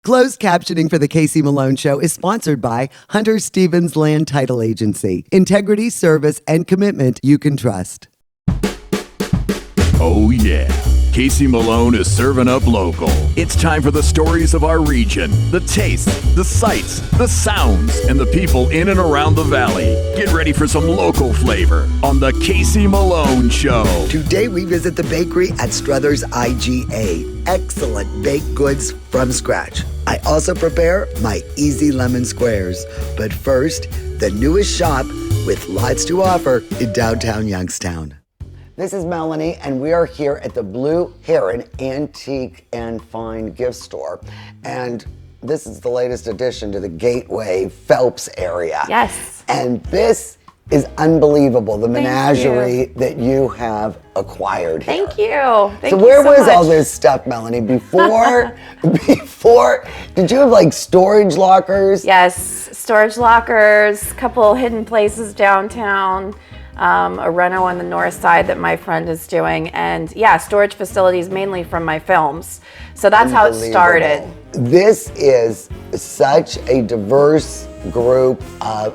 Closed captioning for the Casey Malone Show is sponsored by Hunter Stevens Land Title Agency. Integrity, service, and commitment you can trust. Oh yeah, Casey Malone is serving up local. It's time for the stories of our region, the tastes, the sights, the sounds, and the people in and around the valley. Get ready for some local flavor on the Casey Malone Show. Today we visit the bakery at Struthers IGA. Excellent baked goods from scratch. I also prepare my easy lemon squares. But first, the newest shop with lots to offer in downtown Youngstown. This is Melanie, and we are here at the Blue Heron Antique and Fine Gift Store. And this is the latest addition to the Gateway Phelps area. Yes. And this is unbelievable, the menagerie that you have acquired here. Thank you. Thank so you where so was much. all this stuff, Melanie? Before, did you have like storage lockers? Yes, storage lockers, couple hidden places downtown, a reno on the north side that my friend is doing, and yeah, storage facilities mainly from my films. So that's how it started. This is such a diverse group of,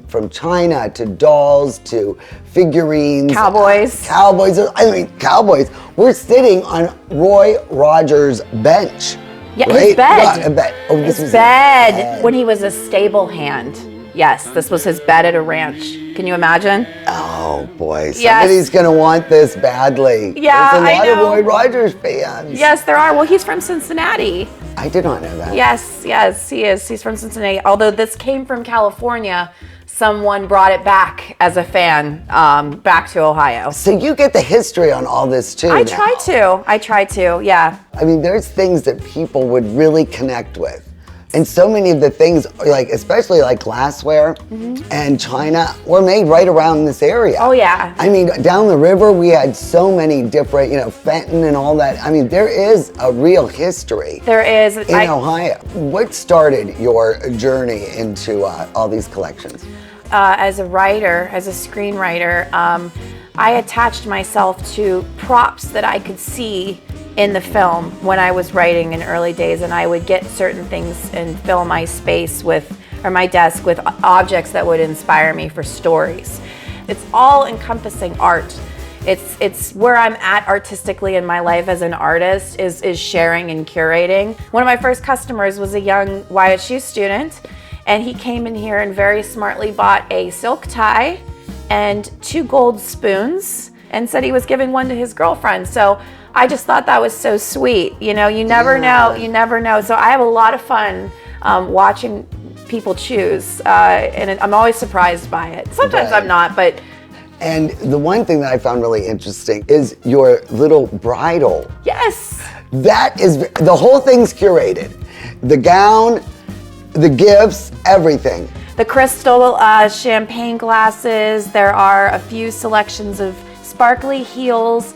from China to dolls to figurines. Cowboys. Cowboys. We're sitting on Roy Rogers' bench. Yeah, right? his bed. His bed when he was a stable hand. Yes, this was his bed at a ranch. Can you imagine? Oh boy, Yes. somebody's gonna want this badly. Yeah, There's a lot I know. of Roy Rogers fans. Yes, there are. Well, he's from Cincinnati. I did not know that. Yes, he is. He's from Cincinnati. Although this came from California, someone brought it back as a fan back to Ohio. So you get the history on all this too. I try to, yeah. There's things that people would really connect with. And so many of the things, especially glassware and china, were made right around this area. Oh, yeah. Down the river, we had so many different, Fenton and all that. there is a real history. There is. In Ohio. What started your journey into all these collections? As a writer, as a screenwriter, I attached myself to props that I could see in the film when I was writing in early days, and I would get certain things and fill my space my desk with objects that would inspire me for stories. It's all encompassing art. It's where I'm at artistically in my life as an artist is sharing and curating. One of my first customers was a young YSU student, and he came in here and very smartly bought a silk tie and 2 gold spoons and said he was giving one to his girlfriend. So I just thought that was so sweet. You never know. So I have a lot of fun watching people choose, and I'm always surprised by it. Sometimes I'm not, but. And the one thing that I found really interesting is your little bridal. Yes. That is, the whole thing's curated. The gown, the gifts, everything. The crystal champagne glasses. There are a few selections of sparkly heels.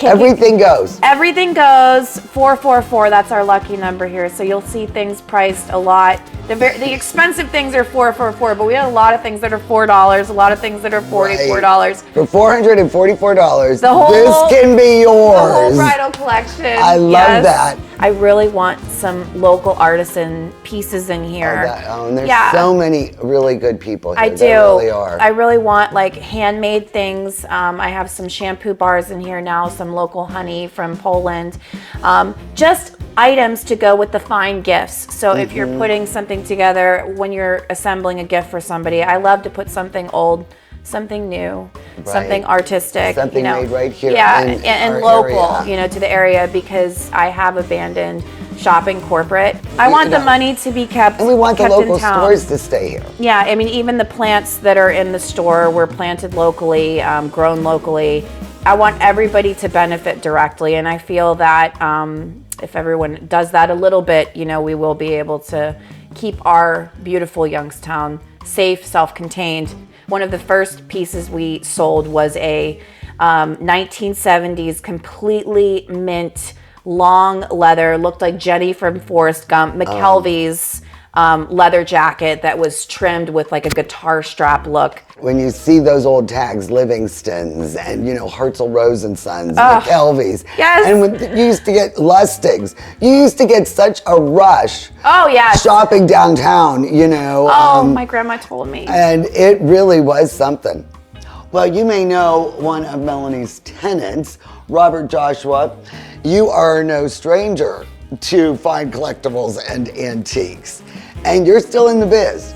Everything goes. Everything goes. 444. That's our lucky number here. So you'll see things priced a lot. The expensive things are 444, but we have a lot of things that are $4. A lot of things that are $44. Right. For $444, this can be yours. The whole bridal collection. I love that. I really want some local artisan pieces in here. And there's so many really good people here. I do. There really are. I really want handmade things. I have some shampoo bars in here now, some local honey from Poland. Just items to go with the fine gifts. So if you're putting something together, when you're assembling a gift for somebody, I love to put something old, something new, something artistic, something made right here, and local, area. To the area, because I have abandoned shopping corporate. I want the money to be kept, and we want the local in town. stores to stay here. Yeah, even the plants that are in the store were planted locally, grown locally. I want everybody to benefit directly, and I feel that if everyone does that a little bit, we will be able to keep our beautiful Youngstown safe, self-contained. One of the first pieces we sold was a 1970s completely mint long leather, looked like Jenny from Forrest Gump, McKelvey's leather jacket that was trimmed with like a guitar strap look. When you see those old tags, Livingston's and, Herzl Rosensons, McKelvey's. Yes. And when you used to get Lustig's, you used to get such a rush. Oh, yes. Shopping downtown, Oh, my grandma told me. And it really was something. Well, you may know one of Melanie's tenants, Robert Joshua. You are no stranger to fine collectibles and antiques. And you're still in the biz.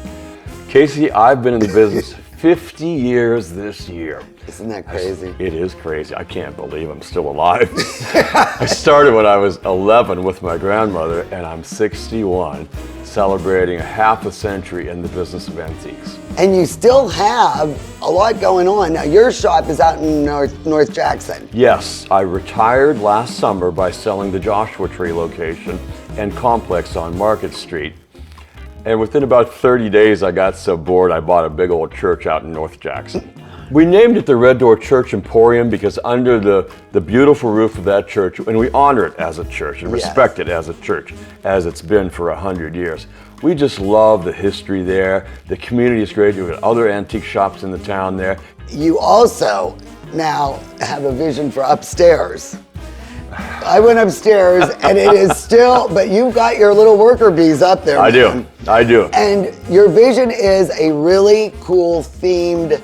Casey, I've been in the business 50 years this year. Isn't that crazy? It is crazy. I can't believe I'm still alive. I started when I was 11 with my grandmother, and I'm 61, celebrating a half a century in the business of antiques. And you still have a lot going on. Now, your shop is out in North Jackson. Yes, I retired last summer by selling the Joshua Tree location and complex on Market Street. And within about 30 days, I got so bored, I bought a big old church out in North Jackson. We named it the Red Door Church Emporium because under the beautiful roof of that church, and we honor it as a church and respect it as a church, as it's been for 100 years. We just love the history there. The community is great. We've got other antique shops in the town there. You also now have a vision for upstairs. I went upstairs and it is still, but you've got your little worker bees up there. I man. do. And your vision is a really cool themed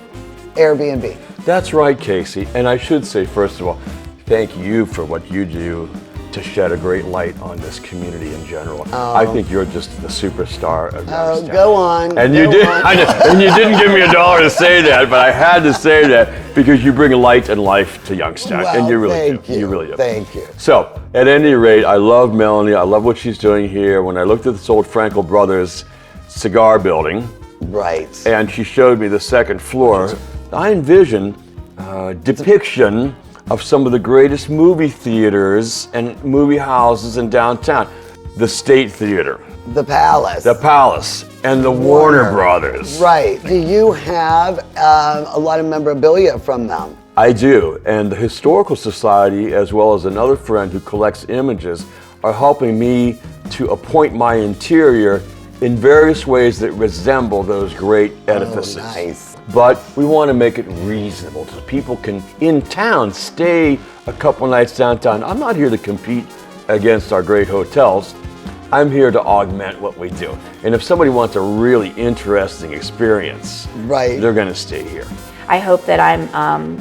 Airbnb. That's right, Casey. And I should say, first of all, thank you for what you do to shed a great light on this community in general. I think you're just the superstar of Youngstown. Go on. And you did, I know, and you didn't give me $1 to say that, but I had to say that because you bring light and life to Youngstown, Well, and you really thank do. you. You really do. Thank you. So, at any rate, I love Melanie. I love what she's doing here. When I looked at this old Frankel Brothers cigar building, Right. and she showed me the second floor, I envision a depiction of some of the greatest movie theaters and movie houses in downtown. The State Theater, The Palace. the Palace, and the Warner Brothers. Right. Do you have a lot of memorabilia from them? I do, and the Historical Society, as well as another friend who collects images, are helping me to appoint my interior in various ways that resemble those great edifices. Oh, nice. But we want to make it reasonable so people can, in town, stay a couple nights downtown. I'm not here to compete against our great hotels. I'm here to augment what we do. And if somebody wants a really interesting experience, Right. they're going to stay here. I hope that I'm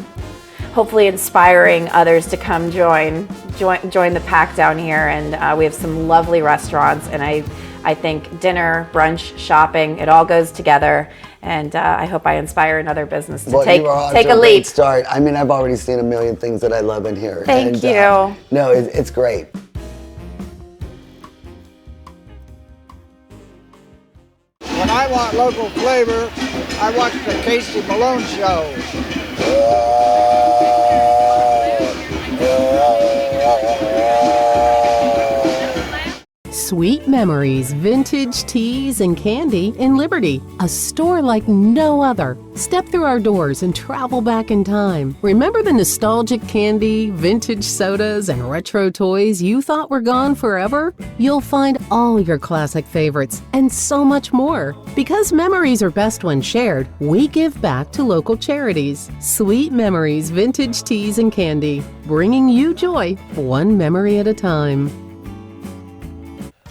hopefully inspiring others to come join the pack down here. And we have some lovely restaurants, and I think dinner, brunch, shopping, it all goes together. And I hope I inspire another business to take a leap. Great start. I mean, I've already seen a million things that I love in here. Thank you. No, it's great. When I want local flavor, I watch the Casey Malone show. Sweet Memories, vintage teas and candy in Liberty, a store like no other. Step through our doors and travel back in time. Remember the nostalgic candy, vintage sodas, and retro toys you thought were gone forever? You'll find all your classic favorites and so much more. Because memories are best when shared, we give back to local charities. Sweet Memories, vintage teas and candy, bringing you joy one memory at a time.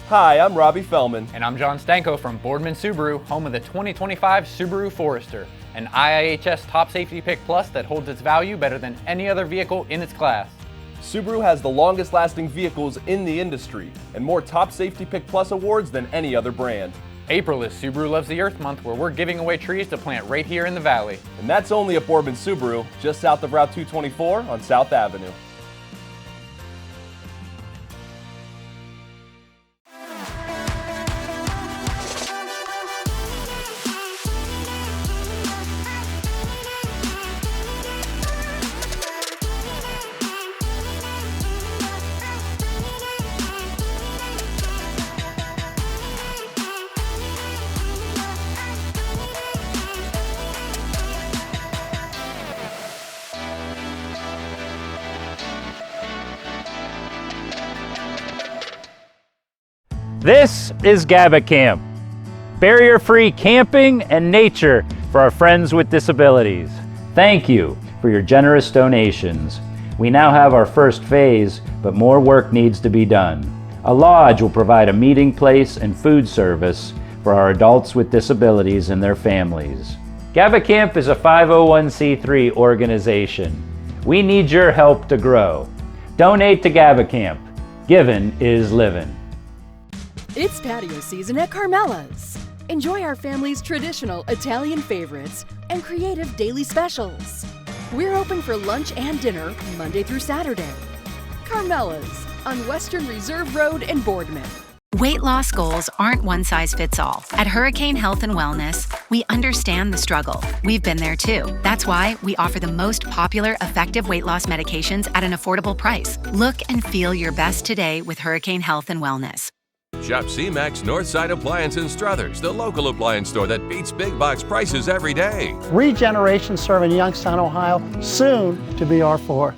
Hi, I'm Robbie Fellman. And I'm John Stanko from Boardman Subaru, home of the 2025 Subaru Forester, an IIHS Top Safety Pick Plus that holds its value better than any other vehicle in its class. Subaru has the longest lasting vehicles in the industry and more Top Safety Pick Plus awards than any other brand. April is Subaru Loves the Earth month, where we're giving away trees to plant right here in the valley. And that's only at Boardman Subaru, just south of Route 224 on South Avenue. This is GabbaCam. barrier-free camping and nature for our friends with disabilities. Thank you for your generous donations. We now have our first phase, but more work needs to be done. A lodge will provide a meeting place and food service for our adults with disabilities and their families. GavaCamp is a 501c3 organization. We need your help to grow. Donate to GavaCamp. Giving is living. It's patio season at Carmela's. Enjoy our family's traditional Italian favorites and creative daily specials. We're open for lunch and dinner Monday through Saturday. Carmela's on Western Reserve Road in Boardman. Weight loss goals aren't one size fits all. At Hurricane Health and Wellness, we understand the struggle. We've been there too. That's why we offer the most popular, effective weight loss medications at an affordable price. Look and feel your best today with Hurricane Health and Wellness. Shop CMAX Northside Appliance in Struthers, the local appliance store that beats big box prices every day. Regeneration serving Youngstown, Ohio, soon to be our fourth.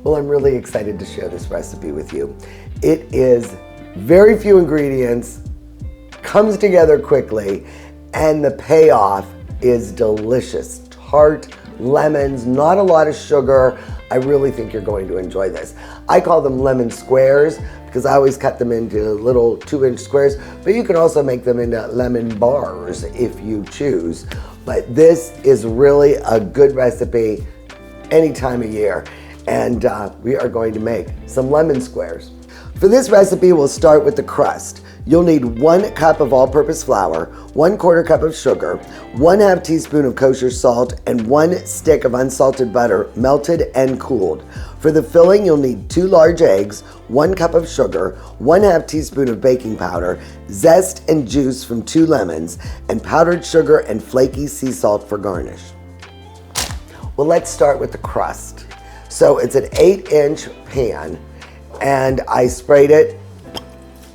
Well, I'm really excited to share this recipe with you. It is very few ingredients, comes together quickly, and the payoff is delicious. Tart, lemons, not a lot of sugar. I really think you're going to enjoy this. I call them lemon squares because I always cut them into little 2-inch squares, but you can also make them into lemon bars if you choose. But this is really a good recipe any time of year. And we are going to make some lemon squares. For this recipe, we'll start with the crust. You'll need 1 cup of all-purpose flour, 1/4 cup of sugar, 1/2 teaspoon of kosher salt, and 1 stick of unsalted butter, melted and cooled. For the filling, you'll need 2 large eggs, 1 cup of sugar, 1/2 teaspoon of baking powder, zest and juice from 2 lemons, and powdered sugar and flaky sea salt for garnish. Well, let's start with the crust. So it's an 8-inch pan, and I sprayed it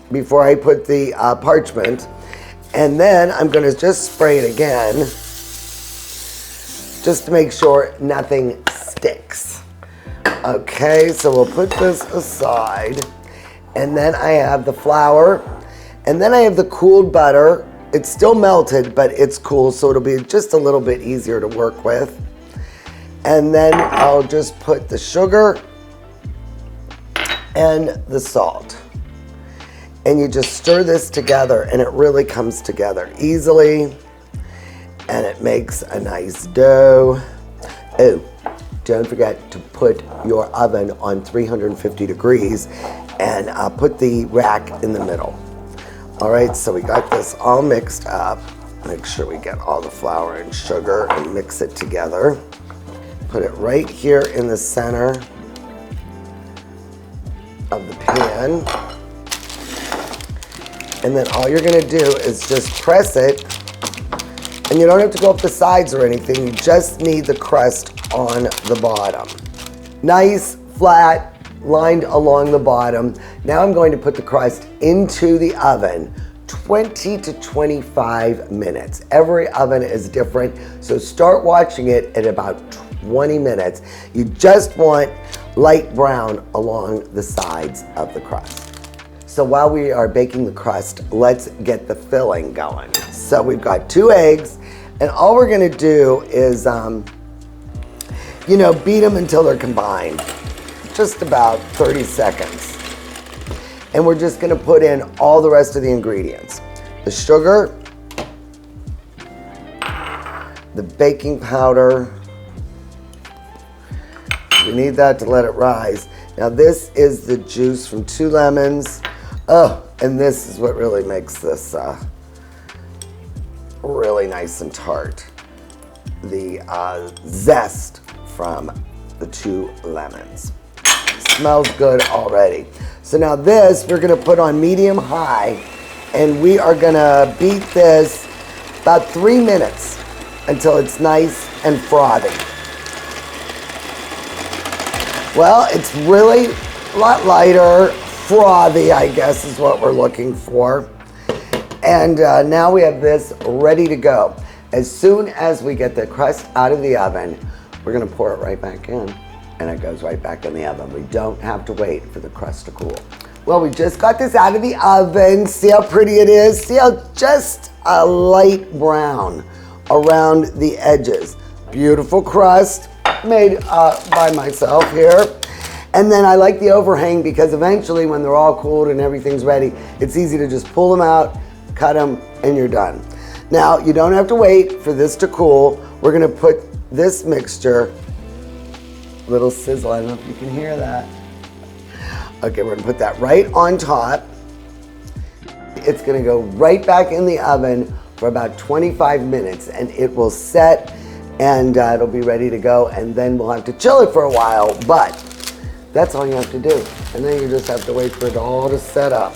before I put the parchment, and then I'm going to just spray it again just to make sure nothing sticks. Okay, so we'll put this aside, and then I have the flour, and then I have the cooled butter. It's still melted, but it's cool, so it'll be just a little bit easier to work with. And then I'll just put the sugar and the salt. And you just stir this together, and it really comes together easily, and it makes a nice dough. Oh, don't forget to put your oven on 350 degrees and put the rack in the middle. All right, so we got this all mixed up. Make sure we get all the flour and sugar and mix it together. Put it right here in the center of the pan. And then all you're gonna do is just press it, and you don't have to go up the sides or anything, you just need the crust on the bottom. Nice, flat, lined along the bottom. Now I'm going to put the crust into the oven, 20 to 25 minutes. Every oven is different, so start watching it at about 20 minutes. You just want light brown along the sides of the crust. So while we are baking the crust, let's get the filling going. So we've got 2 eggs, and all we're gonna do is, beat them until they're combined. Just about 30 seconds. And we're just gonna put in all the rest of the ingredients. The sugar, the baking powder. We need that to let it rise. Now this is the juice from 2 lemons. Oh, and this is what really makes this really nice and tart. The zest from the 2 lemons. Smells good already. So now this we're gonna put on medium-high, and we are gonna beat this about 3 minutes until it's nice and frothy. Well, it's really a lot lighter, frothy, I guess is what we're looking for. And now we have this ready to go. As soon as we get the crust out of the oven, we're gonna pour it right back in, and it goes right back in the oven. We don't have to wait for the crust to cool. Well, we just got this out of the oven. See how pretty it is? See how just a light brown around the edges. Beautiful crust made by myself here. And then I like the overhang because eventually when they're all cooled and everything's ready, it's easy to just pull them out, cut them, and you're done. Now, you don't have to wait for this to cool. We're gonna put this mixture, little sizzle, I don't know if you can hear that. Okay, we're gonna put that right on top. It's gonna go right back in the oven for about 25 minutes and it will set and it'll be ready to go, and then we'll have to chill it for a while, but that's all you have to do. And then you just have to wait for it all to set up.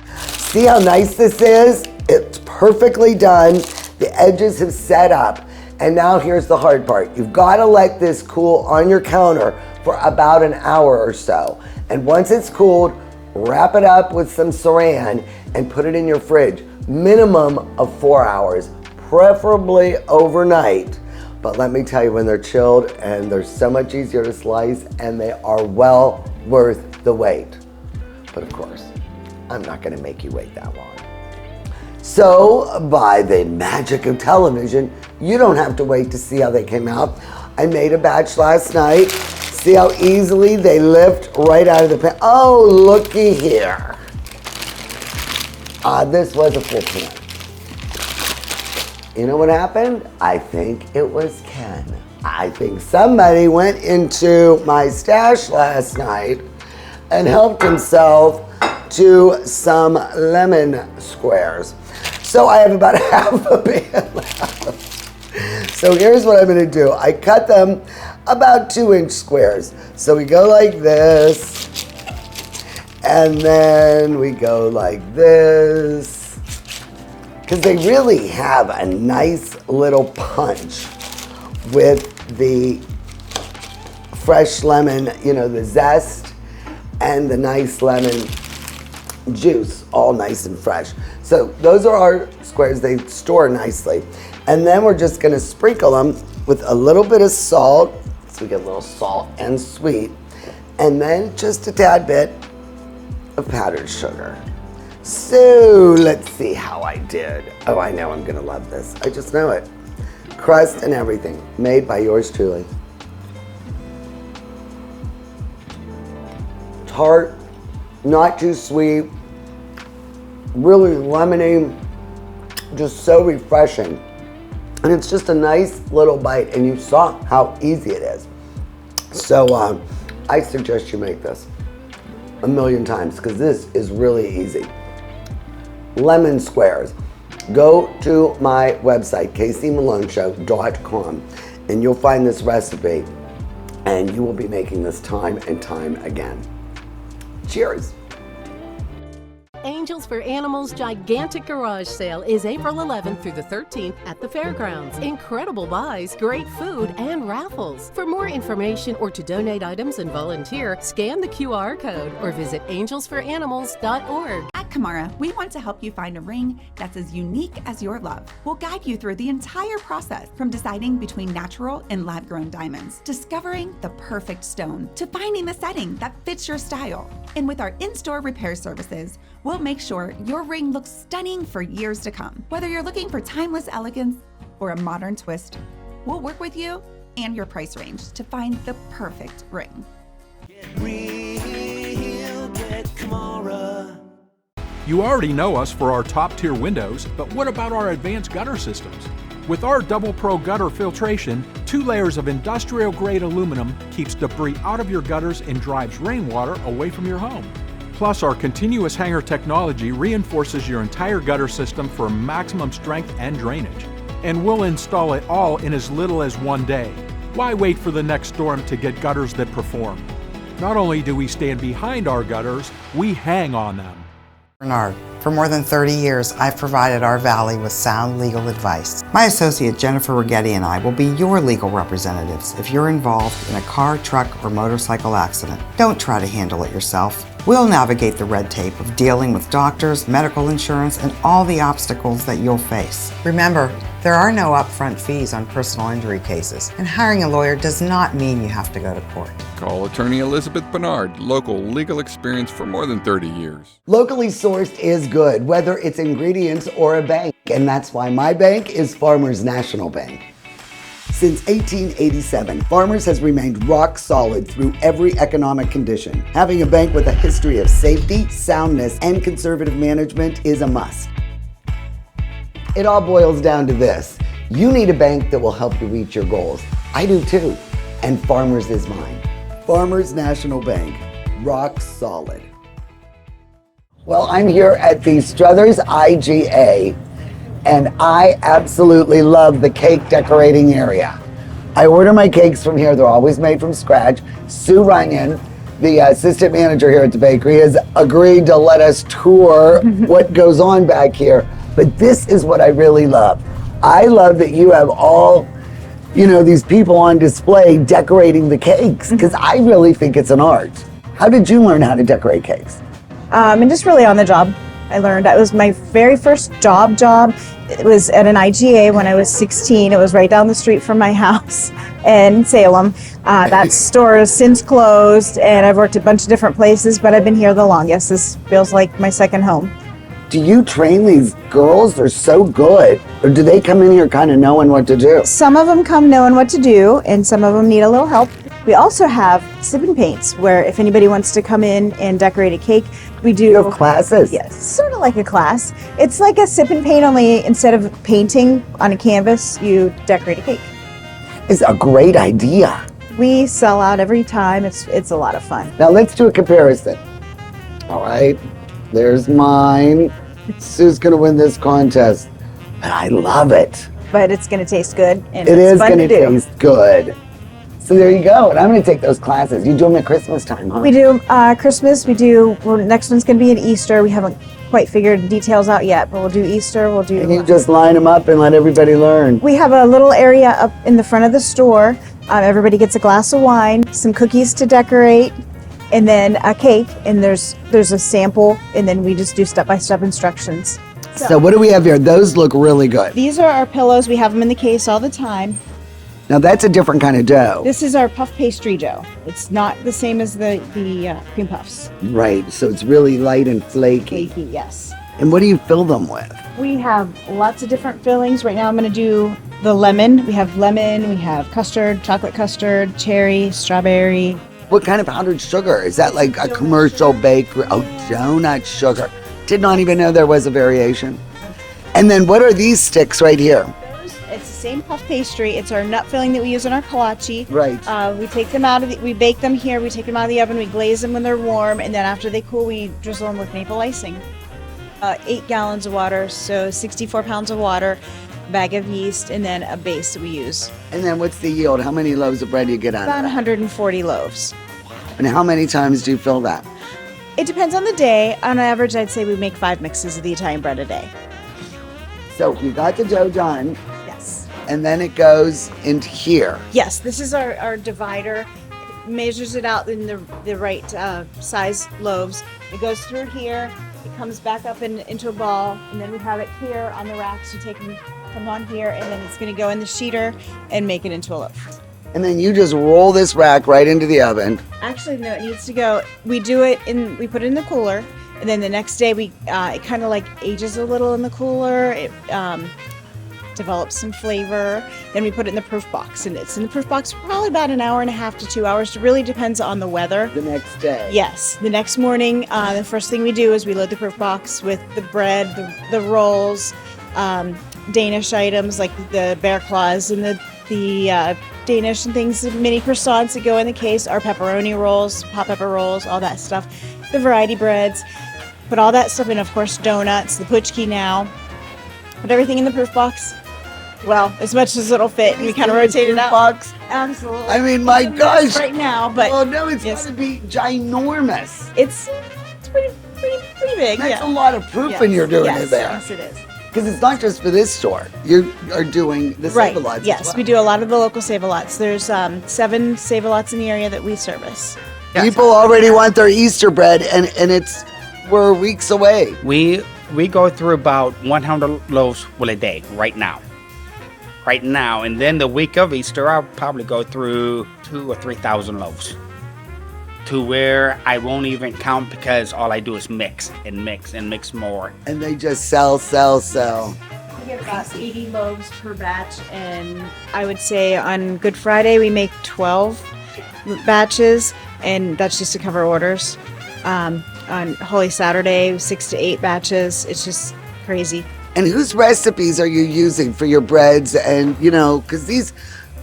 See how nice this is? It's perfectly done. The edges have set up. And now here's the hard part. You've got to let this cool on your counter for about an hour or so. And once it's cooled, wrap it up with some saran and put it in your fridge. Minimum of 4 hours, preferably overnight. But let me tell you, when they're chilled, and they're so much easier to slice, and they are well worth the wait. But of course, I'm not gonna make you wait that long. So, by the magic of television, you don't have to wait to see how they came out. I made a batch last night. See how easily they lift right out of the pan. Oh, looky here. This was a full pan. You know what happened? I think it was Ken. I think somebody went into my stash last night and helped himself to some lemon squares. So I have about half a pan left. So here's what I'm gonna do. I cut them about 2-inch squares. So we go like this, and then we go like this, because they really have a nice little punch with the fresh lemon, you know, the zest and the nice lemon juice, all nice and fresh. So those are our squares. They store nicely. And then we're just gonna sprinkle them with a little bit of salt, so we get a little salt and sweet, and then just a tad bit of powdered sugar. So let's see how I did. Oh, I know I'm gonna love this. I just know it. Crust and everything, made by yours truly. Tart, not too sweet, really lemony, just so refreshing. And it's just a nice little bite, and you saw how easy it is. So I suggest you make this a million times, because this is really easy. Lemon squares. Go to my website, KCMaloneShow.com, and you'll find this recipe, and you will be making this time and time again. Cheers. Angels for Animals gigantic garage sale is April 11th through the 13th at the fairgrounds. Incredible buys, great food, and raffles. For more information or to donate items and volunteer, scan the QR code or visit angelsforanimals.org. At Kamara, we want to help you find a ring that's as unique as your love. We'll guide you through the entire process, from deciding between natural and lab-grown diamonds, discovering the perfect stone, to finding the setting that fits your style. And with our in-store repair services, we'll make sure your ring looks stunning for years to come. Whether you're looking for timeless elegance or a modern twist, we'll work with you and your price range to find the perfect ring. Get real, get Kamara. You already know us for our top-tier windows, but what about our advanced gutter systems? With our Double Pro gutter filtration, 2 layers of industrial-grade aluminum keeps debris out of your gutters and drives rainwater away from your home. Plus, our continuous hanger technology reinforces your entire gutter system for maximum strength and drainage. And we'll install it all in as little as 1 day. Why wait for the next storm to get gutters that perform? Not only do we stand behind our gutters, we hang on them. Bernard, for more than 30 years, I've provided our Valley with sound legal advice. My associate Jennifer Rigetti and I will be your legal representatives if you're involved in a car, truck, or motorcycle accident. Don't try to handle it yourself. We'll navigate the red tape of dealing with doctors, medical insurance, and all the obstacles that you'll face. Remember, there are no upfront fees on personal injury cases, and hiring a lawyer does not mean you have to go to court. Call attorney Elizabeth Bernard, local legal experience for more than 30 years. Locally sourced is good, whether it's ingredients or a bank, and that's why my bank is Farmers National Bank. Since 1887, Farmers has remained rock solid through every economic condition. Having a bank with a history of safety, soundness, and conservative management is a must. It all boils down to this. You need a bank that will help you reach your goals. I do too, and Farmers is mine. Farmers National Bank, rock solid. Well, I'm here at the Struthers IGA, and I absolutely love the cake decorating area. I order my cakes from here. They're always made from scratch. Sue Runyon, the assistant manager here at the bakery, has agreed to let us tour what goes on back here. But this is what I really love. I love that you have all, these people on display decorating the cakes, because I really think it's an art. How did you learn how to decorate cakes? And just really on the job. I learned. That was my very first job. It was at an IGA when I was 16. It was right down the street from my house in Salem. That store has since closed, and I've worked at a bunch of different places, but I've been here the longest. This feels like my second home. Do you train these girls? They're so good. Or do they come in here kind of knowing what to do? Some of them come knowing what to do, and some of them need a little help. We also have sip and paints, where if anybody wants to come in and decorate a cake, we do. You have classes? Yes, sort of like a class. It's like a sip and paint, only instead of painting on a canvas, you decorate a cake. It's a great idea. We sell out every time. It's a lot of fun. Now let's do a comparison. All right, there's mine. Sue's gonna win this contest, and I love it. But it's gonna taste good, and It it's is fun gonna to do. taste good. So there you go, and I'm gonna take those classes. You do them at Christmas time, huh? We do Christmas. Next one's gonna be at Easter. We haven't quite figured details out yet, but we'll do Easter. We'll do. And you just line them up and let everybody learn. We have a little area up in the front of the store. Everybody gets a glass of wine, some cookies to decorate, and then a cake. And there's a sample, and then we just do step-by-step instructions. So what do we have here? Those look really good. These are our pillows. We have them in the case all the time. Now that's a different kind of dough. This is our puff pastry dough. It's not the same as the cream puffs. Right, so it's really light and flaky. Flaky, yes. And what do you fill them with? We have lots of different fillings. Right now I'm going to do the lemon. We have lemon, we have custard, chocolate custard, cherry, strawberry. What kind of powdered sugar? Is that like a commercial bakery? Oh, donut sugar. Did not even know there was a variation. And then what are these sticks right here? It's the same puff pastry. It's our nut filling that we use in our kolache. Right. We take them out of we bake them here. We take them out of the oven. We glaze them when they're warm, and then after they cool, we drizzle them with maple icing. 8 gallons of water, so 64 pounds of water, bag of yeast, and then a base that we use. And then what's the yield? How many loaves of bread do you get out About of that? 140 loaves. And how many times do you fill that? It depends on the day. On average, I'd say we make 5 mixes of the Italian bread a day. So you got the dough done. Yes. And then it goes into here. Yes, this is our divider. It measures it out in the right size loaves. It goes through here. It comes back up into a ball, and then we have it here on the racks. You take them on here, and then it's going to go in the sheeter and make it into a loaf. And then you just roll this rack right into the oven. Actually, no, it needs to go. We do it we put it in the cooler, and then the next day it kind of like ages a little in the cooler. It develops some flavor. Then we put it in the proof box, and it's in the proof box for probably about an hour and a half to 2 hours. It really depends on the weather. The next day. Yes, the next morning, the first thing we do is we load the proof box with the bread, the rolls, Danish items like the bear claws and the Danish and things, mini croissants that go in the case, our pepperoni rolls, hot pepper rolls, all that stuff, the variety breads. Put all that stuff in, of course, donuts, the puchki now. Put everything in the proof box. Well, as much as it'll fit, and we kind of rotate it out. Box? Absolutely. I mean, my gosh. Right now, but well, no, it's got to be ginormous. It's pretty big. That's yeah. a lot of proofing you're doing yes, in there. Yes, it is. Because it's not just for this store. You are doing the Save-A-Lots Yes, as well. we do a lot of the local Save-A-Lots. There's 7 Save-A-Lots in the area that we service. People already want their Easter bread, and we're weeks away. We go through about 100 loaves a day right now. And then the week of Easter, I'll probably go through 2,000 or 3,000 loaves, to where I won't even count because all I do is mix and mix and mix more. And they just sell. We get about 80 loaves per batch, and I would say on Good Friday we make 12 batches, and that's just to cover orders. On Holy Saturday, 6 to 8 batches. It's just crazy. And whose recipes are you using for your breads? And, because these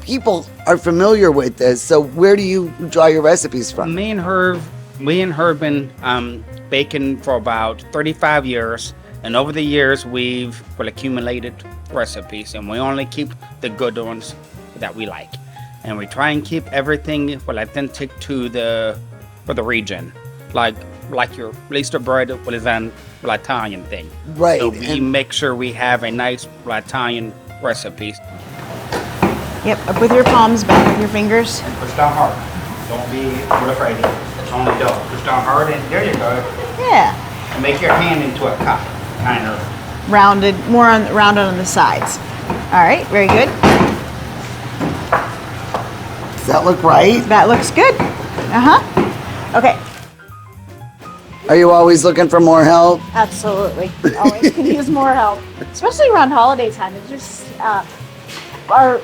people are familiar with this, so where do you draw your recipes from? Me and Herb been baking for about 35 years, and over the years we've accumulated recipes, and we only keep the good ones that we like, and we try and keep everything authentic to the region, like your Easter bread is an Italian thing, right? So we make sure we have a nice Italian recipe. Yep, up with your palms, back with your fingers. And push down hard. Don't be afraid. It's only dough. Push down hard, and there you go. Yeah. And make your hand into a cup, kind of. Rounded on the sides. All right, very good. Does that look right? That looks good. Okay. Are you always looking for more help? Absolutely. Always can use more help, especially around holiday time. It's just our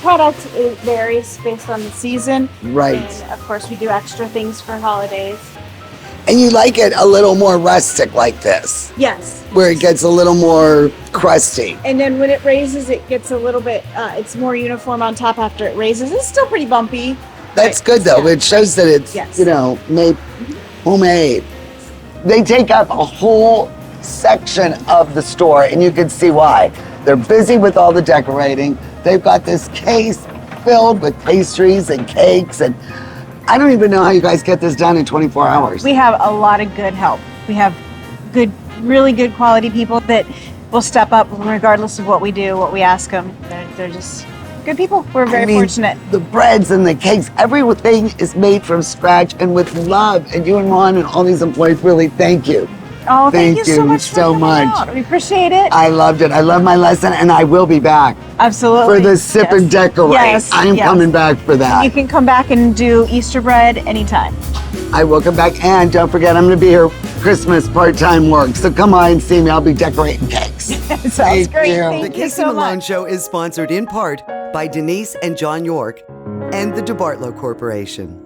product varies based on the season. Right. And of course, we do extra things for holidays. And you like it a little more rustic like this? Yes. Where it gets a little more crusty. And then when it raises, it gets a little bit, it's more uniform on top after it raises. It's still pretty bumpy. That's good though. It shows that it's, made homemade. They take up a whole section of the store, and you can see why. They're busy with all the decorating. They've got this case filled with pastries and cakes, and I don't even know how you guys get this done in 24 hours. We have a lot of good help. We have really good quality people that will step up regardless of what we do, what we ask them. They're just good people. We're very fortunate. The breads and the cakes, everything is made from scratch and with love. And you and Ron and all these employees, really, thank you. Oh, thank you so much for coming out. We appreciate it. I loved it. I love my lesson, and I will be back. Absolutely. For the sip and decorate. Yes. I am coming back for that. You can come back and do Easter bread anytime. I will come back, and don't forget, I'm going to be here Christmas part-time work. So come on and see me. I'll be decorating cakes. Sounds great. You. Thank The you Casey so Malone much. Show is sponsored in part by Denise and John York and the DeBartolo Corporation.